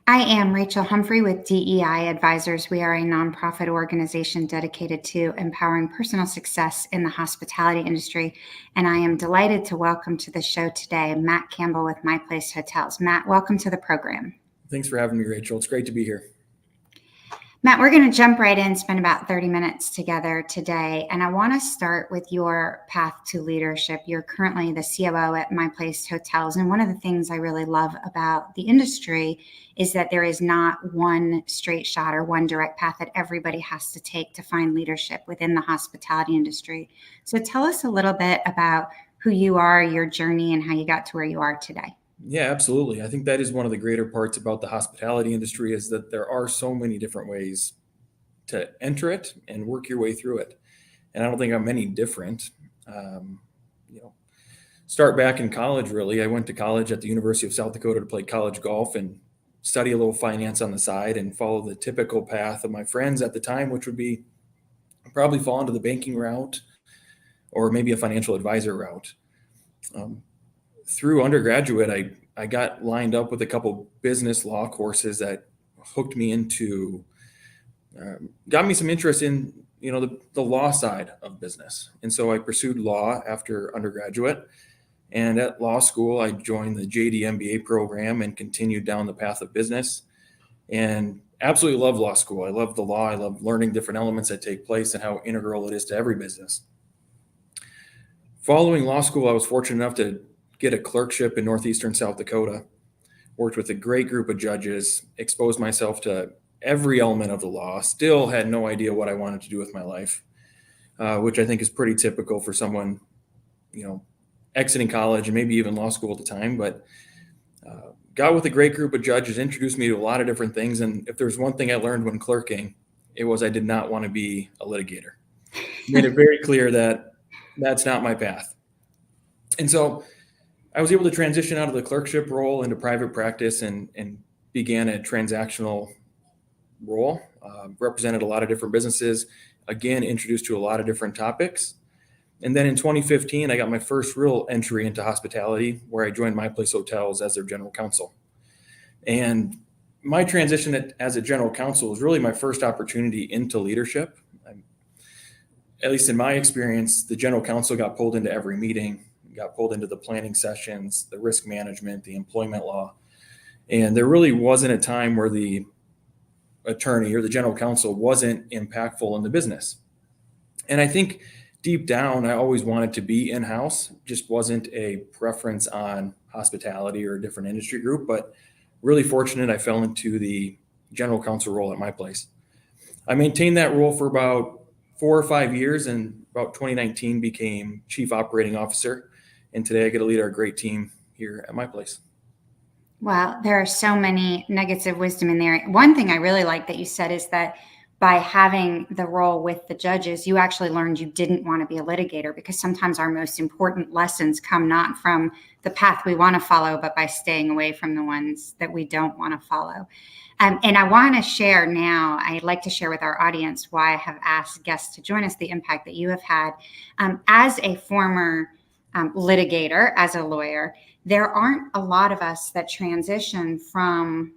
I am Rachel Humphrey with DEI Advisors. We are a nonprofit organization dedicated to empowering personal success in the hospitality industry. And I am delighted to welcome to the show today Matt Campbell with My Place Hotels. Matt, welcome to the program. Thanks for having me, Rachel. It's great to be here. Matt, we're going to jump right in, spend about 30 minutes together today. And I want to start with your path to leadership. You're currently the COO at My Place Hotels. And one of the things I really love about the industry is that there is not one straight shot or one direct path that everybody has to take to find leadership within the hospitality industry. So tell us a little bit about who you are, your journey, and how you got to where you are today. Yeah, absolutely. I think that is one of the greater parts about the hospitality industry is that there are so many different ways to enter it and work your way through it. And I don't think I'm any different. Um, you know, Start back in college, really. I went to college at the University of South Dakota to play college golf and study a little finance on the side and follow the typical path of my friends at the time, which would be probably fall into the banking route or maybe a financial advisor route. Um, Through undergraduate, I got lined up with a couple business law courses that hooked me into, got me some interest in, the law side of business. And so I pursued law after undergraduate. And at law school, I joined the JD MBA program and continued down the path of business. And absolutely love law school. I love the law. I love learning different elements that take place and how integral it is to every business. Following law school, I was fortunate enough to get a clerkship in northeastern South Dakota, worked with a great group of judges, exposed myself to every element of the law, still had no idea what I wanted to do with my life, which I think is pretty typical for someone, exiting college and maybe even law school at the time. But got with a great group of judges, introduced me to a lot of different things. And if there's one thing I learned when clerking, it was I did not want to be a litigator. Made it very clear that that's not my path. And so I was able to transition out of the clerkship role into private practice and began a transactional role, represented a lot of different businesses, again, introduced to a lot of different topics. And then in 2015, I got my first real entry into hospitality where I joined My Place Hotels as their general counsel. And my transition as a general counsel was really my first opportunity into leadership. At least in my experience, the general counsel got pulled into every meeting, got pulled into the planning sessions, the risk management, the employment law. And there really wasn't a time where the attorney or the general counsel wasn't impactful in the business. And I think deep down, I always wanted to be in-house, just wasn't a preference on hospitality or a different industry group, but really fortunate I fell into the general counsel role at My Place. I maintained that role for about 4 or 5 years, and about 2019 became chief operating officer. And today I get to lead our great team here at My Place. Wow, there are so many nuggets of wisdom in there. One thing I really like that you said is that by having the role with the judges, you actually learned you didn't want to be a litigator, because sometimes our most important lessons come not from the path we want to follow, but by staying away from the ones that we don't want to follow. And I want to share now, I'd like to share with our audience why I have asked guests to join us, the impact that you have had. As a former litigator, as a lawyer, there aren't a lot of us that transition from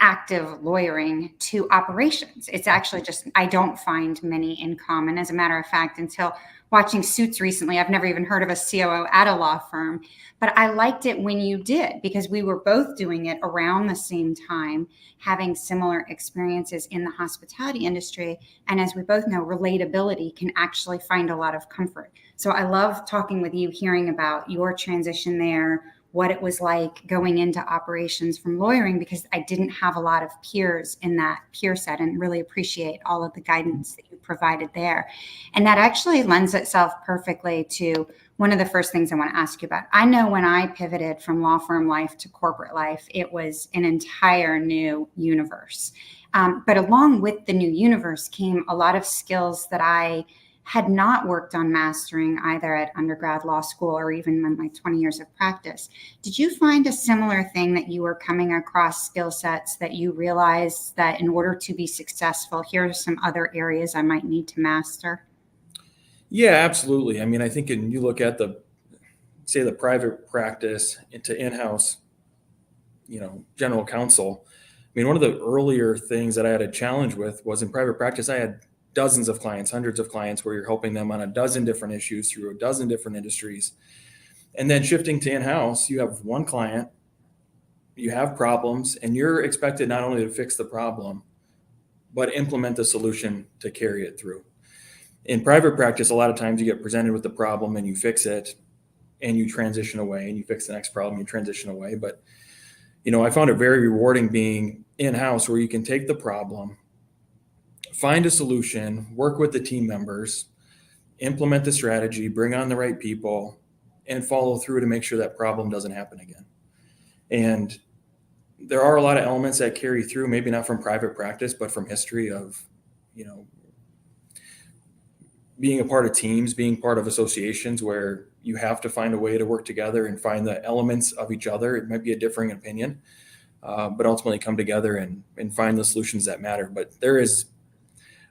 active lawyering to operations. It's actually just, I don't find many in common. As a matter of fact, until watching Suits recently, I've never even heard of a COO at a law firm. But I liked it when you did, because we were both doing it around the same time, having similar experiences in the hospitality industry. And as we both know, relatability can actually find a lot of comfort. So I love talking with you, hearing about your transition there, what it was like going into operations from lawyering, because I didn't have a lot of peers in that peer set, and really appreciate all of the guidance that you provided there. And that actually lends itself perfectly to one of the first things I want to ask you about. I know when I pivoted from law firm life to corporate life, it was an entire new universe. But along with the new universe came a lot of skills that I had not worked on mastering either at undergrad law school or even in my 20 years of practice. Did you find a similar thing, that you were coming across skill sets that you realized that in order to be successful, here are some other areas I might need to master? Yeah, absolutely. I mean, I think you look at the private practice into in-house, general counsel. I mean, one of the earlier things that I had a challenge with was in private practice, I had dozens of clients, hundreds of clients, where you're helping them on a dozen different issues through a dozen different industries. And then shifting to in-house, you have one client, you have problems, and you're expected not only to fix the problem, but implement the solution to carry it through. In private practice, a lot of times you get presented with the problem and you fix it and you transition away, and you fix the next problem, you transition away. But, I found it very rewarding being in-house, where you can take the problem, find a solution, work with the team members, implement the strategy, bring on the right people, and follow through to make sure that problem doesn't happen again. And there are a lot of elements that carry through, maybe not from private practice, but from history of, being a part of teams, being part of associations where you have to find a way to work together and find the elements of each other. It might be a differing opinion, but ultimately come together and find the solutions that matter. But there is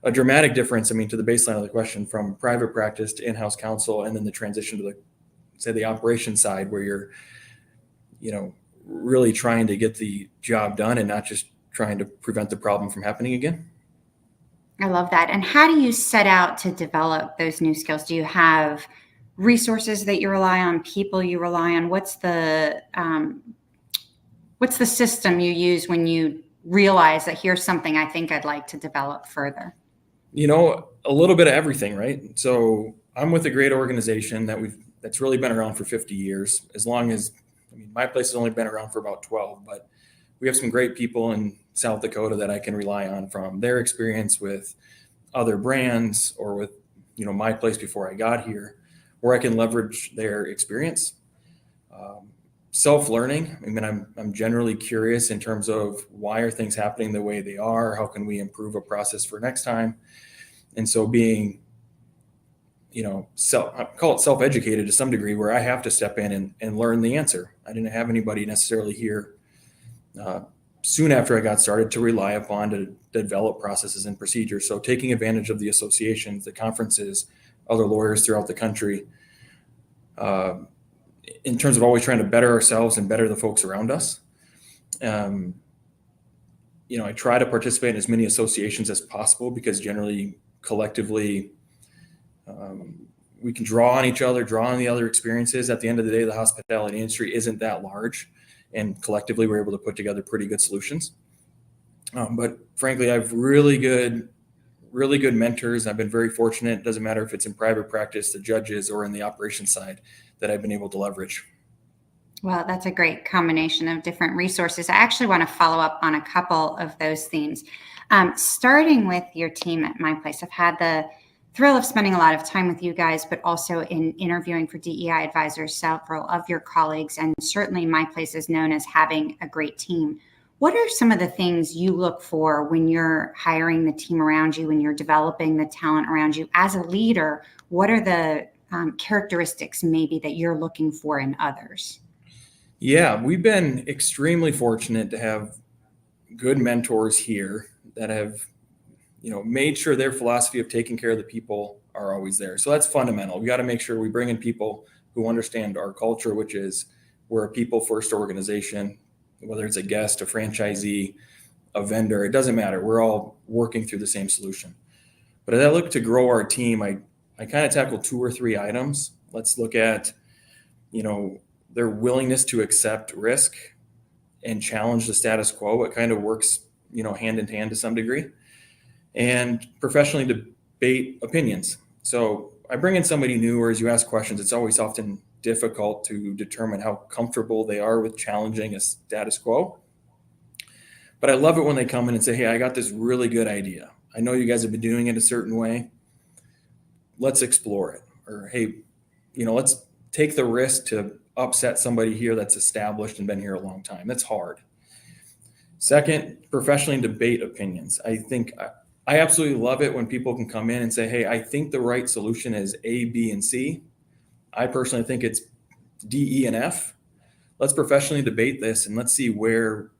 a dramatic difference, to the baseline of the question, from private practice to in-house counsel, and then the transition to the operations side, where you're, really trying to get the job done and not just trying to prevent the problem from happening again. I love that. And how do you set out to develop those new skills? Do you have resources that you rely on, people you rely on? What's the system you use when you realize that here's something I think I'd like to develop further? A little bit of everything, right? So I'm with a great organization that's really been around for 50 years. As long as, my place has only been around for about 12, but we have some great people in South Dakota that I can rely on, from their experience with other brands or with, my place before I got here, where I can leverage their experience. Self-learning. I'm generally curious in terms of, why are things happening the way they are? How can we improve a process for next time? And so being, I call it self-educated to some degree, where I have to step in and learn the answer. I didn't have anybody necessarily here soon after I got started to rely upon to develop processes and procedures. So taking advantage of the associations, the conferences, other lawyers throughout the country, in terms of always trying to better ourselves and better the folks around us. I try to participate in as many associations as possible, because generally, collectively, we can draw on each other, draw on the other experiences. At the end of the day, the hospitality industry isn't that large, and collectively we're able to put together pretty good solutions. But frankly, I have really good mentors. I've been very fortunate. It doesn't matter if it's in private practice, the judges, or in the operations side, that I've been able to leverage. Well, that's a great combination of different resources. I actually want to follow up on a couple of those themes. Starting with your team at my place, I've had the thrill of spending a lot of time with you guys, but also in interviewing for DEI advisors, several of your colleagues, and certainly my place is known as having a great team. What are some of the things you look for when you're hiring the team around you, when you're developing the talent around you as a leader? What are the characteristics maybe that you're looking for in others? Yeah, we've been extremely fortunate to have good mentors here that have, made sure their philosophy of taking care of the people are always there. So that's fundamental. We got to make sure we bring in people who understand our culture, which is, we're a people first organization, whether it's a guest, a franchisee, a vendor, it doesn't matter. We're all working through the same solution. But as I look to grow our team, I kind of tackle 2 or 3 items. Let's look at, their willingness to accept risk and challenge the status quo. It kind of works, hand in hand to some degree. And professionally debate opinions. So I bring in somebody new, or as you ask questions, it's always often difficult to determine how comfortable they are with challenging a status quo. But I love it when they come in and say, hey, I got this really good idea. I know you guys have been doing it a certain way. Let's explore it. Or, hey, let's take the risk to upset somebody here that's established and been here a long time. That's hard. Second, professionally debate opinions. I absolutely love it when people can come in and say, hey, I think the right solution is A, B, and C. I personally think it's D, E, and F. Let's professionally debate this, and let's see where,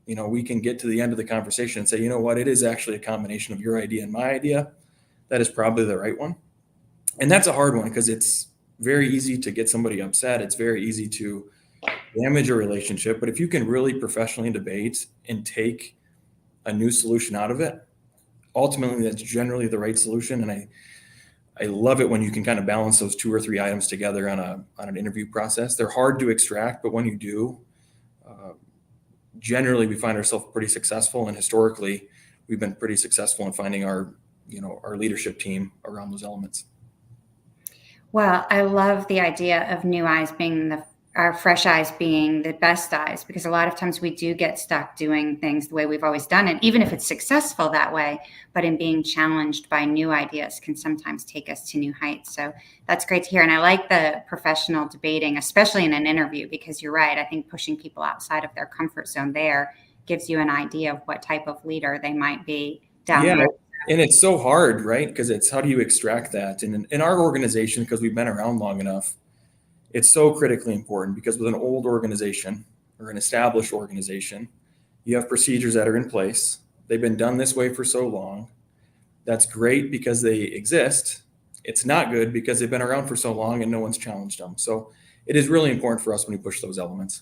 we can get to the end of the conversation and say, you know what, it is actually a combination of your idea and my idea. That is probably the right one. And that's a hard one, because it's very easy to get somebody upset. It's very easy to damage a relationship, but if you can really professionally debate and take a new solution out of it, ultimately that's generally the right solution. And I love it when you can kind of balance those 2 or 3 items together on an interview process. They're hard to extract, but when you do, generally we find ourselves pretty successful. And historically, we've been pretty successful in finding our leadership team around those elements. Well, I love the idea of new eyes being our fresh eyes being the best eyes, because a lot of times we do get stuck doing things the way we've always done it, even if it's successful that way, but in being challenged by new ideas can sometimes take us to new heights. So that's great to hear. And I like the professional debating, especially in an interview, because you're right. I think pushing people outside of their comfort zone there gives you an idea of what type of leader they might be down the road. And it's so hard, right? Because it's how do you extract that? And in our organization, because we've been around long enough, it's so critically important, because with an old organization or an established organization, you have procedures that are in place. They've been done this way for so long. That's great because they exist. It's not good because they've been around for so long and no one's challenged them. So it is really important for us when we push those elements.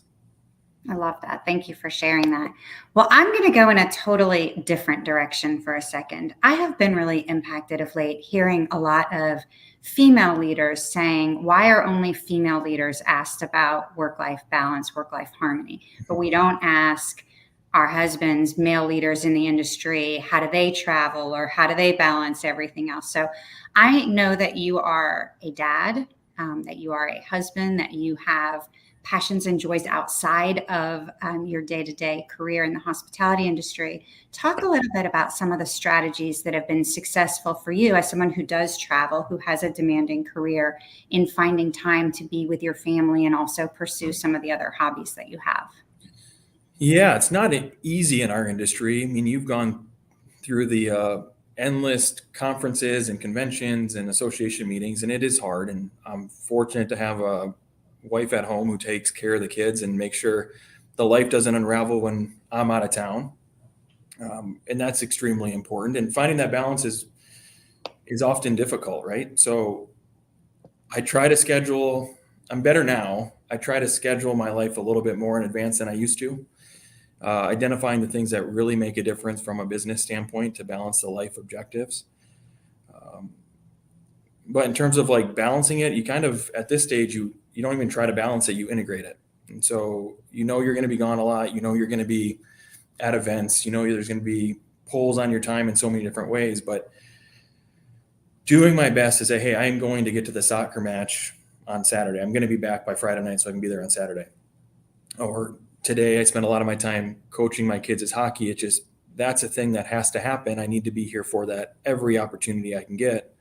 I love that. Thank you for sharing that. Well, I'm going to go in a totally different direction for a second. I have been really impacted of late hearing a lot of female leaders saying, why are only female leaders asked about work-life balance, work-life harmony? But we don't ask our husbands, male leaders in the industry, how do they travel or how do they balance everything else? So I know that you are a dad, that you are a husband, that you have passions and joys outside of your day-to-day career in the hospitality industry. Talk a little bit about some of the strategies that have been successful for you as someone who does travel, who has a demanding career, in finding time to be with your family and also pursue some of the other hobbies that you have. Yeah, it's not easy in our industry. I mean, you've gone through the endless conferences and conventions and association meetings, and it is hard. And I'm fortunate to have a wife at home who takes care of the kids and makes sure the life doesn't unravel when I'm out of town. And that's extremely important. And finding that balance is often difficult, right? So I try to schedule, I'm better now. I try to schedule my life a little bit more in advance than I used to, identifying the things that really make a difference from a business standpoint to balance the life objectives. But in terms of like balancing it, you kind of, at this stage, you don't even try to balance it, you integrate it. And so, you're going to be gone a lot, you're going to be at events, there's going to be pulls on your time in so many different ways, but doing my best to say, hey, I am going to get to the soccer match on Saturday. I'm going to be back by Friday night so I can be there on Saturday. Or today I spend a lot of my time coaching my kids' hockey. It's just, that's a thing that has to happen. I need to be here for that every opportunity I can get.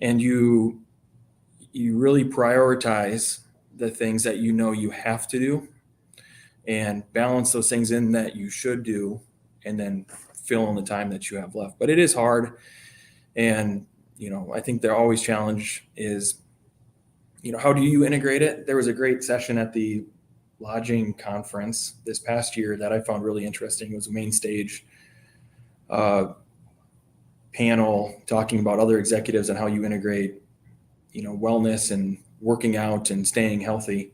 And you really prioritize the things that you have to do and balance those things in that you should do, and then fill in the time that you have left. But it is hard. And, I think the always challenge is, how do you integrate it? There was a great session at the lodging conference this past year that I found really interesting. It was a main stage panel talking about other executives and how you integrate, wellness and working out and staying healthy.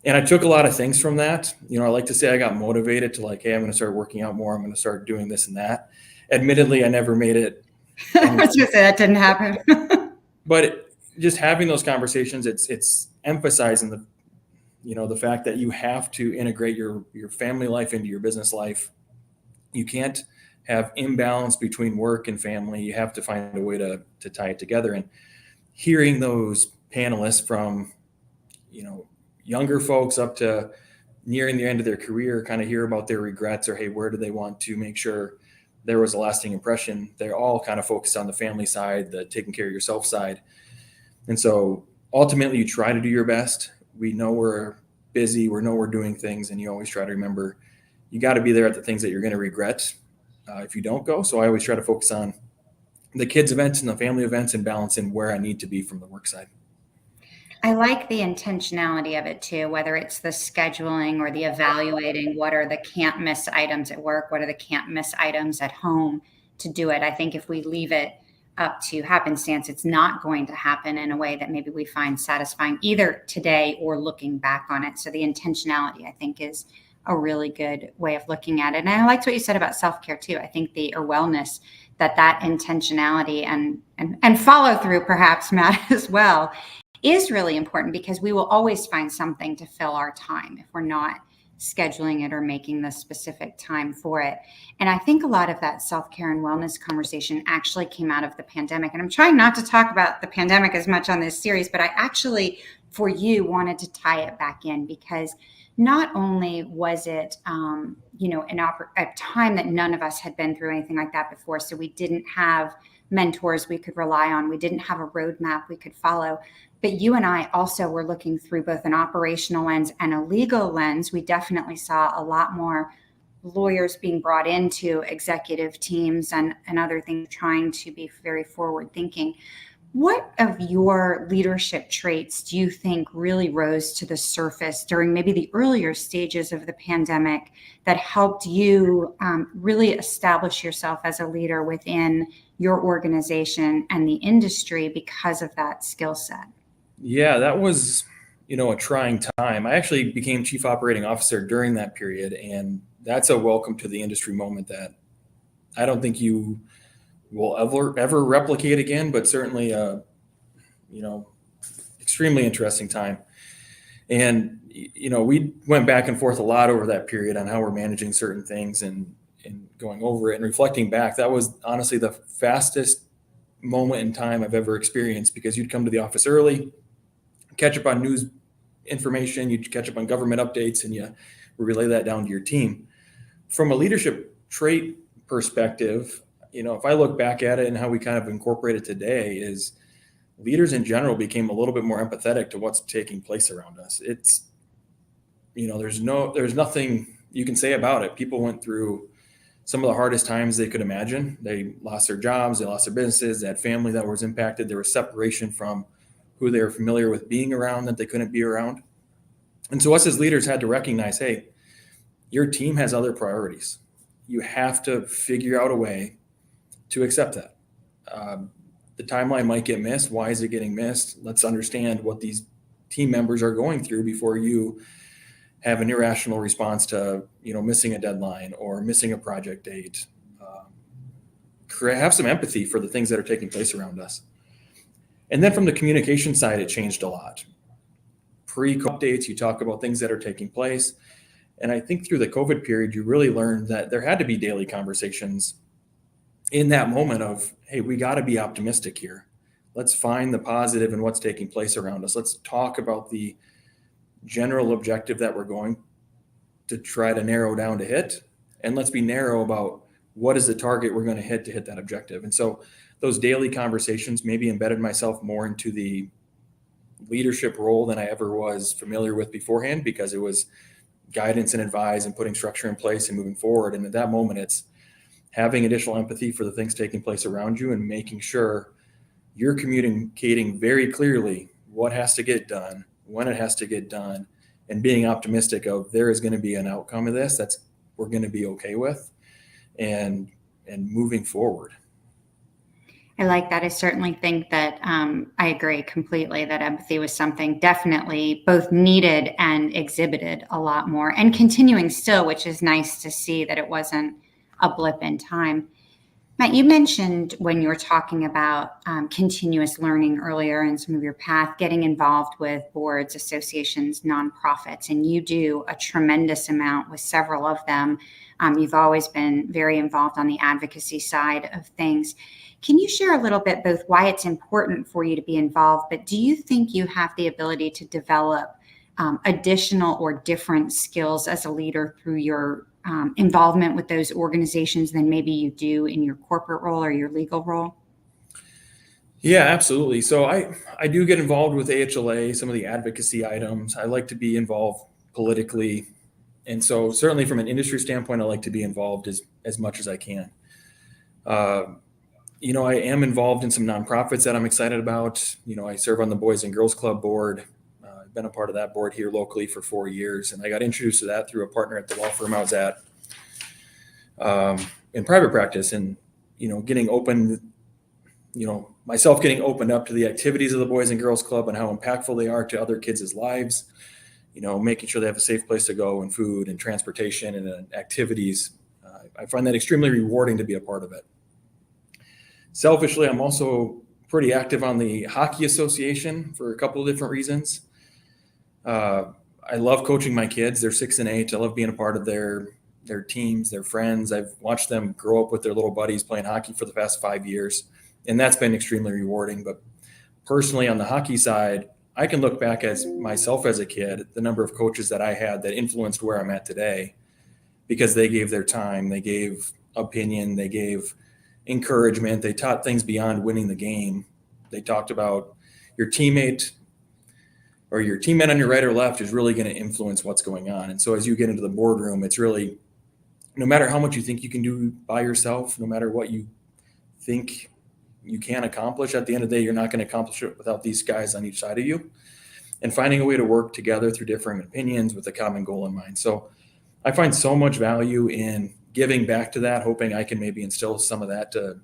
And I took a lot of things from that. I like to say I got motivated to like, hey, I'm going to start working out more. I'm going to start doing this and that. Admittedly, I never made it. I was going to say that didn't happen. But just having those conversations, it's emphasizing the fact that you have to integrate your family life into your business life. You can't have imbalance between work and family. You have to find a way to tie it together. And hearing those panelists from, younger folks up to nearing the end of their career, kind of hear about their regrets or, hey, where do they want to make sure there was a lasting impression? They're all kind of focused on the family side, the taking care of yourself side. And so ultimately you try to do your best. We know we're busy. We know we're doing things, and you always try to remember you got to be there at the things that you're going to regret if you don't go. So I always try to focus on the kids' events and the family events and balance in where I need to be from the work side. I like the intentionality of it too, whether it's the scheduling or the evaluating what are the can't miss items at work, what are the can't miss items at home to do it. I think if we leave it up to happenstance. It's not going to happen in a way that maybe we find satisfying either today or looking back on it. So the intentionality, I think, is a really good way of looking at it. And I liked what you said about self-care too. I think or wellness, that intentionality and follow through, perhaps, Matt, as well, is really important, because we will always find something to fill our time if we're not scheduling it or making the specific time for it. And I think a lot of that self-care and wellness conversation actually came out of the pandemic. And I'm trying not to talk about the pandemic as much on this series, but I actually, for you, wanted to tie it back in, because not only was it, a time that none of us had been through anything like that before. So we didn't have mentors we could rely on. We didn't have a roadmap we could follow. But you and I also were looking through both an operational lens and a legal lens. We definitely saw a lot more lawyers being brought into executive teams and other things, trying to be very forward thinking. What of your leadership traits do you think really rose to the surface during maybe the earlier stages of the pandemic that helped you really establish yourself as a leader within your organization and the industry because of that skill set? Yeah, that was, a trying time. I actually became chief operating officer during that period, and that's a welcome to the industry moment that I don't think you will ever replicate again, but certainly extremely interesting time. And we went back and forth a lot over that period on how we're managing certain things and going over it and reflecting back. That was honestly the fastest moment in time I've ever experienced, because you'd come to the office early, catch up on news information, you'd catch up on government updates, and you relay that down to your team. From a leadership trait perspective, if I look back at it and how we kind of incorporate it today, is leaders in general became a little bit more empathetic to what's taking place around us. It's, there's nothing you can say about it. People went through some of the hardest times they could imagine. They lost their jobs, they lost their businesses, they had family that was impacted. There was separation from who they were familiar with being around that they couldn't be around. And so us as leaders had to recognize, hey, your team has other priorities. You have to figure out a way to accept that. The timeline might get missed. Why is it getting missed? Let's understand what these team members are going through before you have an irrational response to, missing a deadline or missing a project date. Have some empathy for the things that are taking place around us. And then from the communication side, it changed a lot. Pre-updates, you talk about things that are taking place. And I think through the COVID period, you really learned that there had to be daily conversations in that moment of, hey, we got to be optimistic here. Let's find the positive in what's taking place around us. Let's talk about the general objective that we're going to try to narrow down to hit. And let's be narrow about what is the target we're going to hit that objective. And so those daily conversations maybe embedded myself more into the leadership role than I ever was familiar with beforehand, because it was guidance and advise and putting structure in place and moving forward. And at that moment, it's having additional empathy for the things taking place around you and making sure you're communicating very clearly what has to get done, when it has to get done, and being optimistic of there is going to be an outcome of this that's we're going to be okay with, and moving forward. I like that. I certainly think that I agree completely that empathy was something definitely both needed and exhibited a lot more, and continuing still, which is nice to see that it wasn't a blip in time. Matt, you mentioned when you were talking about continuous learning earlier in some of your path, getting involved with boards, associations, nonprofits, and you do a tremendous amount with several of them. You've always been very involved on the advocacy side of things. Can you share a little bit both why it's important for you to be involved, but do you think you have the ability to develop additional or different skills as a leader through your involvement with those organizations than maybe you do in your corporate role or your legal role? Yeah, absolutely. So I do get involved with AHLA, some of the advocacy items. I like to be involved politically. And so certainly from an industry standpoint, I like to be involved as much as I can. I am involved in some nonprofits that I'm excited about. I serve on the Boys and Girls Club board. I've been a part of that board here locally for 4 years. And I got introduced to that through a partner at the law firm I was at in private practice, and, getting open myself getting opened up to the activities of the Boys and Girls Club and how impactful they are to other kids' lives, making sure they have a safe place to go and food and transportation and activities. I find that extremely rewarding to be a part of it. Selfishly, I'm also pretty active on the Hockey Association for a couple of different reasons. I love coaching my kids. They're 6 and 8. I love being a part of their teams, their friends. I've watched them grow up with their little buddies playing hockey for the past 5 years, and that's been extremely rewarding. But personally, on the hockey side, I can look back as myself as a kid, the number of coaches that I had that influenced where I'm at today, because they gave their time, they gave opinion, they gave encouragement, they taught things beyond winning the game. They talked about your teammate or your teammate on your right or left is really going to influence what's going on. And so as you get into the boardroom, it's really, no matter how much you think you can do by yourself, no matter what you think you can accomplish, at the end of the day, you're not going to accomplish it without these guys on each side of you, and finding a way to work together through differing opinions with a common goal in mind. So I find so much value in giving back to that, hoping I can maybe instill some of that to,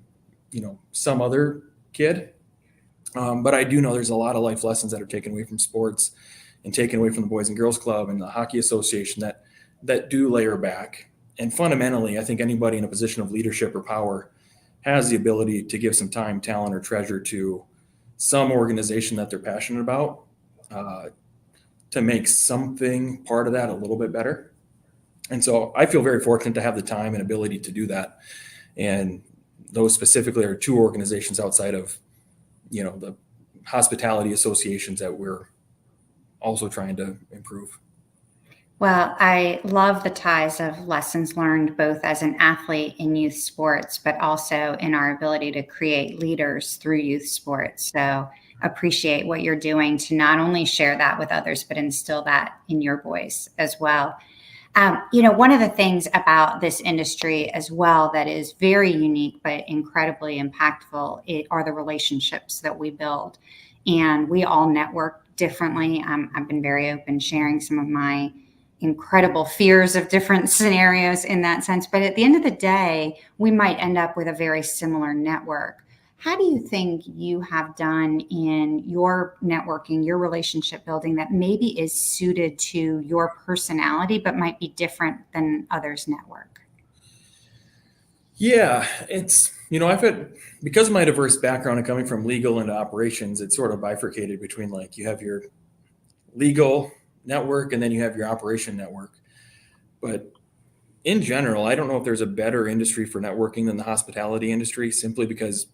some other kid. But I do know there's a lot of life lessons that are taken away from sports and taken away from the Boys and Girls Club and the Hockey Association that do layer back. And fundamentally, I think anybody in a position of leadership or power has the ability to give some time, talent, or treasure to some organization that they're passionate about, to make something part of that a little bit better. And so I feel very fortunate to have the time and ability to do that. And those specifically are 2 organizations outside of, the hospitality associations that we're also trying to improve. Well, I love the ties of lessons learned both as an athlete in youth sports, but also in our ability to create leaders through youth sports. So appreciate what you're doing to not only share that with others, but instill that in your boys as well. One of the things about this industry as well that is very unique but incredibly impactful are the relationships that we build. And we all network differently. I've been very open sharing some of my incredible fears of different scenarios in that sense. But at the end of the day, we might end up with a very similar network. How do you think you have done in your networking, your relationship building that maybe is suited to your personality, but might be different than others' network? Yeah, it's, I've had, because of my diverse background and coming from legal into operations, it's sort of bifurcated between like you have your legal network and then you have your operation network. But in general, I don't know if there's a better industry for networking than the hospitality industry, simply because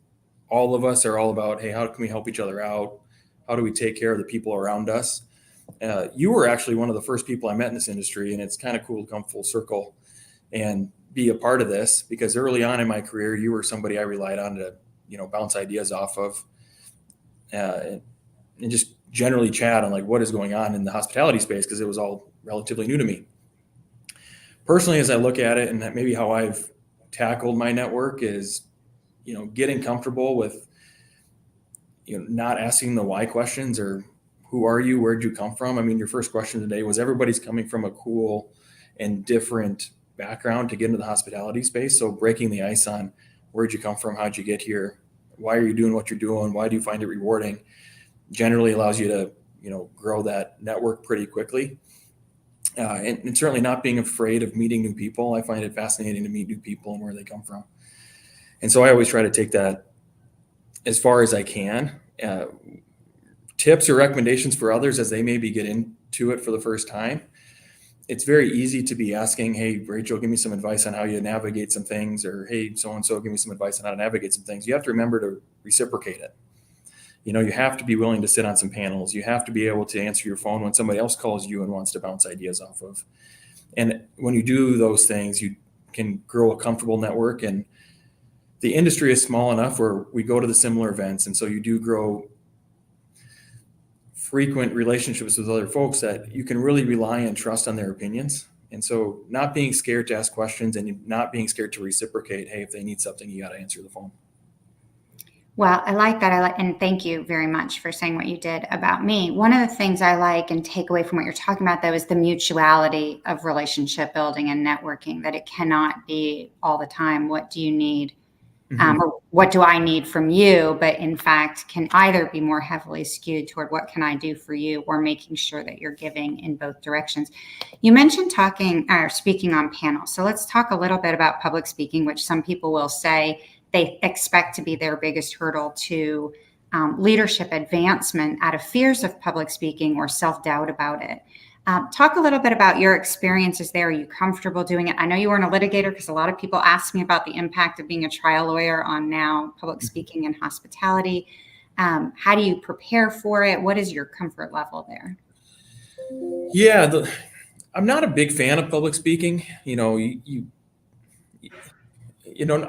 all of us are all about, hey, how can we help each other out? How do we take care of the people around us? You were actually one of the first people I met in this industry, and it's kind of cool to come full circle and be a part of this, because early on in my career, you were somebody I relied on to, bounce ideas off of, and just generally chat on like what is going on in the hospitality space, because it was all relatively new to me. Personally, as I look at it, and maybe how I've tackled my network is, getting comfortable with, not asking the why questions or who are you, where'd you come from? I mean, your first question today was everybody's coming from a cool and different background to get into the hospitality space. So breaking the ice on where'd you come from? How'd you get here? Why are you doing what you're doing? Why do you find it rewarding? Generally allows you to, grow that network pretty quickly. And certainly not being afraid of meeting new people. I find it fascinating to meet new people and where they come from. And so I always try to take that as far as I can. Tips or recommendations for others as they maybe get into it for the first time. It's very easy to be asking, hey, Rachel, give me some advice on how you navigate some things, or hey, so-and-so, give me some advice on how to navigate some things. You have to remember to reciprocate it. You have to be willing to sit on some panels. You have to be able to answer your phone when somebody else calls you and wants to bounce ideas off of. And when you do those things, you can grow a comfortable network. And the industry is small enough where we go to the similar events. And so you do grow frequent relationships with other folks that you can really rely and trust on their opinions. And so not being scared to ask questions and not being scared to reciprocate. Hey, if they need something, you got to answer the phone. Well, I like that. And thank you very much for saying what you did about me. One of the things I like and take away from what you're talking about, though, is the mutuality of relationship building and networking, that it cannot be all the time. What do you need? or what do I need from you, but in fact can either be more heavily skewed toward what can I do for you, or making sure that you're giving in both directions. You mentioned talking or speaking on panels. So let's talk a little bit about public speaking, which some people will say they expect to be their biggest hurdle to leadership advancement out of fears of public speaking or self-doubt about it. Talk a little bit about your experiences there. Are you comfortable doing it? I know you weren't a litigator, because a lot of people ask me about the impact of being a trial lawyer on now public speaking and hospitality. How do you prepare for it? What is your comfort level there? Yeah, I'm not a big fan of public speaking. I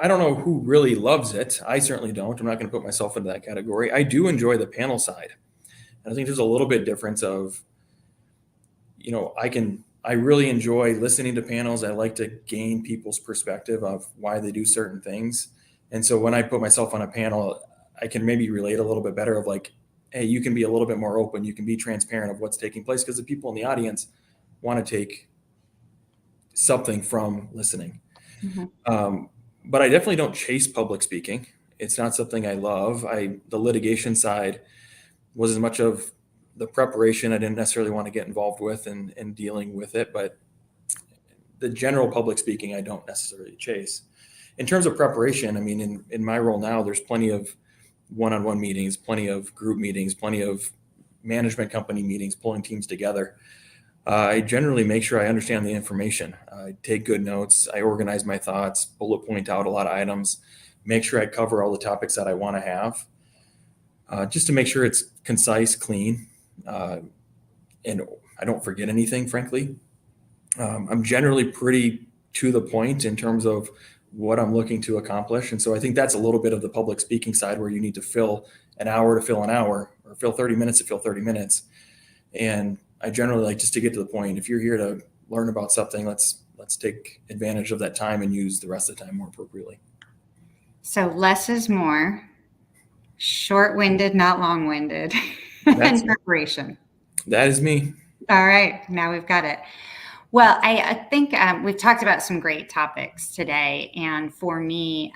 don't know who really loves it. I certainly don't. I'm not going to put myself into that category. I do enjoy the panel side. And I think there's a little bit difference of, I really enjoy listening to panels. I like to gain people's perspective of why they do certain things. And so when I put myself on a panel, I can maybe relate a little bit better of like, hey, you can be a little bit more open. You can be transparent of what's taking place, because the people in the audience want to take something from listening. But I definitely don't chase public speaking. It's not something I love. The litigation side was as much of the preparation I didn't necessarily want to get involved with and dealing with it. But the general public speaking, I don't necessarily chase. In terms of preparation, I mean, in my role now, there's plenty of one-on-one meetings, plenty of group meetings, plenty of management company meetings, pulling teams together. I generally make sure I understand the information. I take good notes. I organize my thoughts, bullet point out a lot of items, make sure I cover all the topics that I want to have, just to make sure it's concise, clean, and I don't forget anything, frankly. I'm generally pretty to the point in terms of what I'm looking to accomplish. And so I think that's a little bit of the public speaking side, where you need to fill an hour to fill an hour, or fill 30 minutes to fill 30 minutes. And I generally like just to get to the point. If you're here to learn about something, let's take advantage of that time and use the rest of the time more appropriately. So less is more, short-winded, not long-winded, and preparation. That is me. All right, now we've got it. Well, I think we've talked about some great topics today. And for me,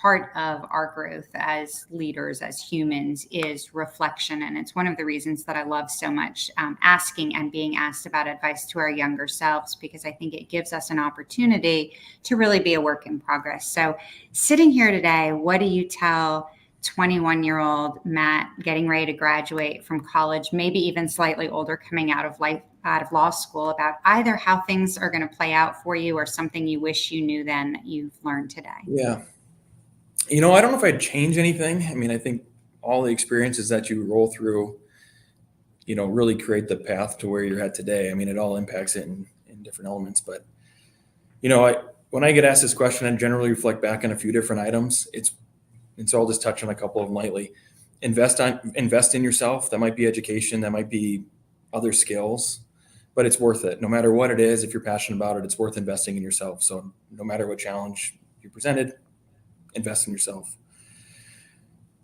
part of our growth as leaders, as humans, is reflection. And it's one of the reasons that I love so much asking and being asked about advice to our younger selves, because I think it gives us an opportunity to really be a work in progress. So sitting here today, what do you tell 21-year-old Matt getting ready to graduate from college, maybe even slightly older, coming out of law school, about either how things are going to play out for you, or something you wish you knew then that you've learned today? Yeah. I don't know if I'd change anything. I mean, I think all the experiences that you roll through, really create the path to where you're at today. I mean, it all impacts it in different elements. But, when I get asked this question, I generally reflect back on a few different items. And so I'll just touch on a couple of them lightly. Invest in yourself. That might be education. That might be other skills, but it's worth it. No matter what it is, if you're passionate about it, it's worth investing in yourself. So no matter what challenge you're presented, invest in yourself.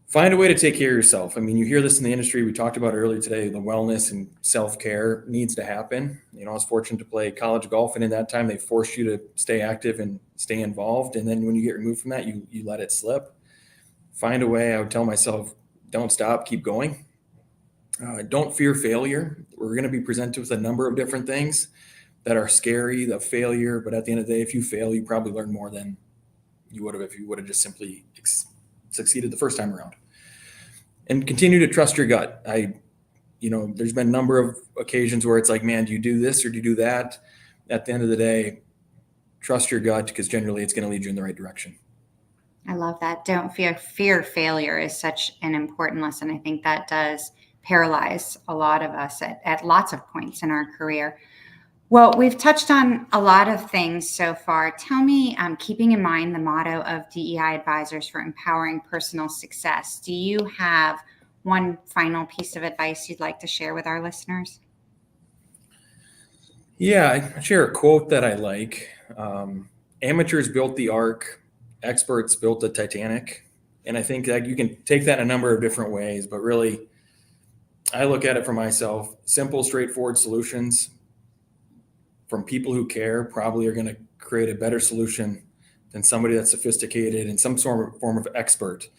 Find a way to take care of yourself. I mean, you hear this in the industry. We talked about earlier today, the wellness and self-care needs to happen. I was fortunate to play college golf, and in that time, they forced you to stay active and stay involved. And then when you get removed from that, you let it slip. Find a way. I would tell myself, don't stop, keep going. Don't fear failure. We're going to be presented with a number of different things that are scary, the failure. But at the end of the day, if you fail, you probably learn more than you would have if you would have just simply succeeded the first time around. And continue to trust your gut. There's been a number of occasions where it's like, man, do you do this or do you do that? At the end of the day, trust your gut, because generally it's going to lead you in the right direction. I love that. Don't fear failure is such an important lesson. I think that does paralyze a lot of us at lots of points in our career. Well, we've touched on a lot of things so far. Tell me, keeping in mind the motto of DEI Advisors for empowering personal success, do you have one final piece of advice you'd like to share with our listeners? Yeah, I share a quote that I like. Amateurs built the Ark, experts built the Titanic. And I think that you can take that in a number of different ways, but really, I look at it for myself. Simple, straightforward solutions from people who care probably are going to create a better solution than somebody that's sophisticated and some form of expert.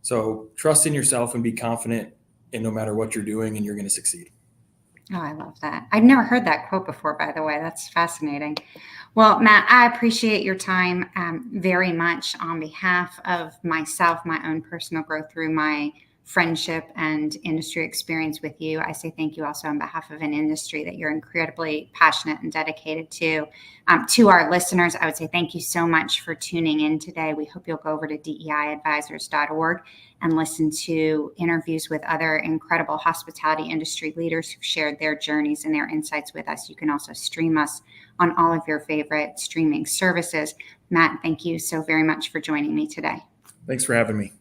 So trust in yourself and be confident in no matter what you're doing, and you're going to succeed. Oh, I love that. I've never heard that quote before, by the way. That's fascinating. Well, Matt, I appreciate your time very much on behalf of myself, my own personal growth through my friendship and industry experience with you. I say thank you also on behalf of an industry that you're incredibly passionate and dedicated to. To our listeners, I would say thank you so much for tuning in today. We hope you'll go over to DEIadvisors.org and listen to interviews with other incredible hospitality industry leaders who've shared their journeys and their insights with us. You can also stream us on all of your favorite streaming services. Matt, thank you so very much for joining me today. Thanks for having me.